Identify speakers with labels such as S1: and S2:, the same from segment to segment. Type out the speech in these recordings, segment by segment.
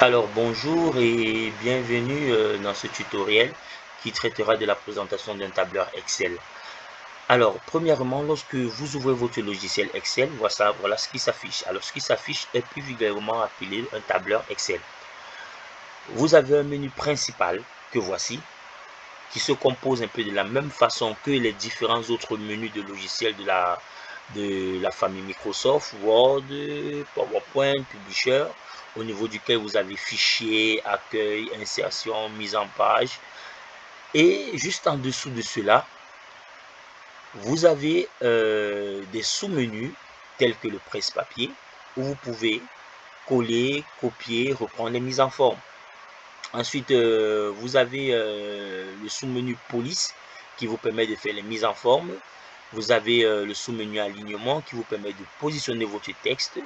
S1: Alors bonjour et bienvenue dans ce tutoriel qui traitera de la présentation d'un tableur Excel. Alors premièrement, lorsque vous ouvrez votre logiciel Excel, voilà ce qui s'affiche. Alors ce qui s'affiche est plus vulgairement appelé un tableur Excel. Vous avez un menu principal que voici, qui se compose un peu de la même façon que les différents autres menus de logiciels de la famille Microsoft, Word, PowerPoint, Publisher, au niveau duquel vous avez fichier, accueil, insertion, mise en page. Et juste en dessous de cela, vous avez des sous-menus tels que le presse-papier, où vous pouvez coller, copier, reprendre les mises en forme. Ensuite, vous avez le sous-menu police qui vous permet de faire les mises en forme. Vous avez le sous-menu alignement qui vous permet de positionner votre texte.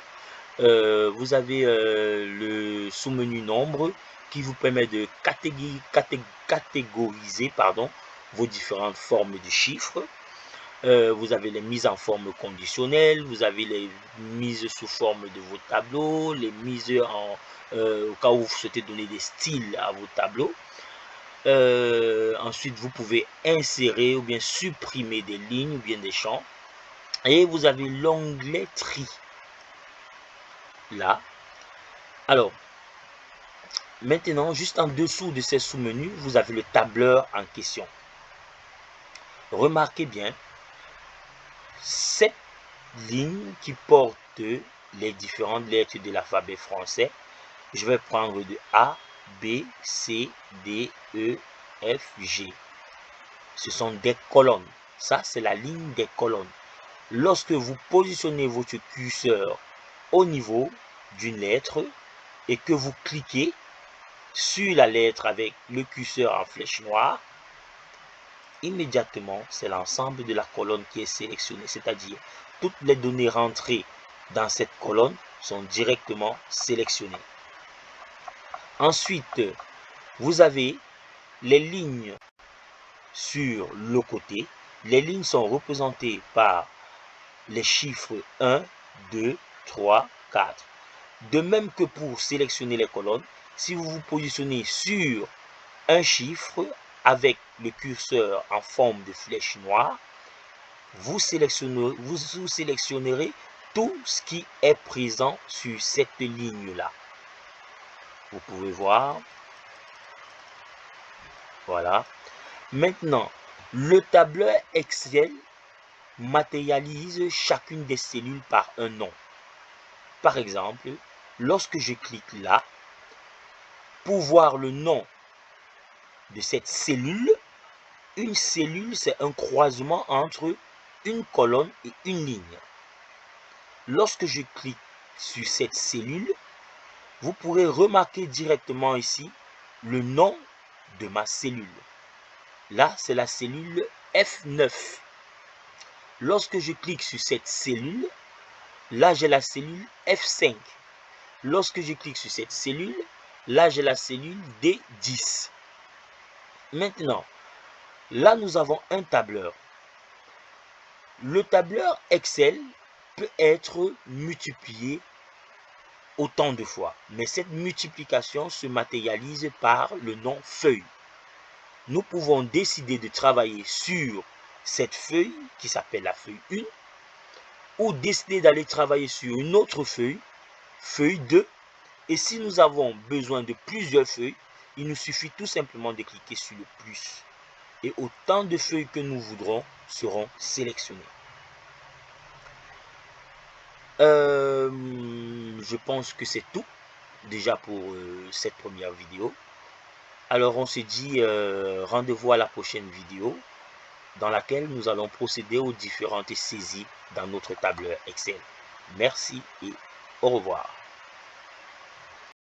S1: Vous avez le sous-menu nombre qui vous permet de catégoriser vos différentes formes de chiffres. Vous avez les mises en forme conditionnelles, vous avez les mises sous forme de vos tableaux, les mises au cas où vous souhaitez donner des styles à vos tableaux. Ensuite, vous pouvez insérer ou bien supprimer des lignes ou bien des champs. Et vous avez l'onglet tri. Là. Alors, maintenant, juste en dessous de ces sous-menus, vous avez le tableur en question. Remarquez bien, cette ligne qui porte les différentes lettres de l'alphabet français. Je vais prendre de A, B, C, D, E, F, G. Ce sont des colonnes. Ça, c'est la ligne des colonnes. Lorsque vous positionnez votre curseur au niveau d'une lettre et que vous cliquez sur la lettre avec le curseur en flèche noire, immédiatement, c'est l'ensemble de la colonne qui est sélectionné, c'est-à-dire toutes les données rentrées dans cette colonne sont directement sélectionnées. Ensuite, vous avez les lignes sur le côté. Les lignes sont représentées par les chiffres 1, 2, 3, 4. De même que pour sélectionner les colonnes, si vous vous positionnez sur un chiffre avec le curseur en forme de flèche noire, vous sélectionnerez tout ce qui est présent sur cette ligne-là. Vous pouvez voir. Voilà. Maintenant, le tableur Excel matérialise chacune des cellules par un nom. Par exemple, lorsque je clique là, pour voir le nom de cette cellule, une cellule, c'est un croisement entre une colonne et une ligne. Lorsque je clique sur cette cellule, vous pourrez remarquer directement ici le nom de ma cellule. Là, c'est la cellule F9. Lorsque je clique sur cette cellule, là, j'ai la cellule F5. Lorsque je clique sur cette cellule, là, j'ai la cellule D10. Maintenant, là, nous avons un tableur. Le tableur Excel peut être multiplié autant de fois, mais cette multiplication se matérialise par le nom feuille. Nous pouvons décider de travailler sur cette feuille qui s'appelle la feuille 1 ou décider d'aller travailler sur une autre feuille, feuille 2. Et si nous avons besoin de plusieurs feuilles, il nous suffit tout simplement de cliquer sur le plus. Et autant de feuilles que nous voudrons seront sélectionnées. Je pense que c'est tout déjà pour cette première vidéo. Alors on se dit rendez-vous à la prochaine vidéo dans laquelle nous allons procéder aux différentes saisies dans notre tableur Excel. Merci et au revoir.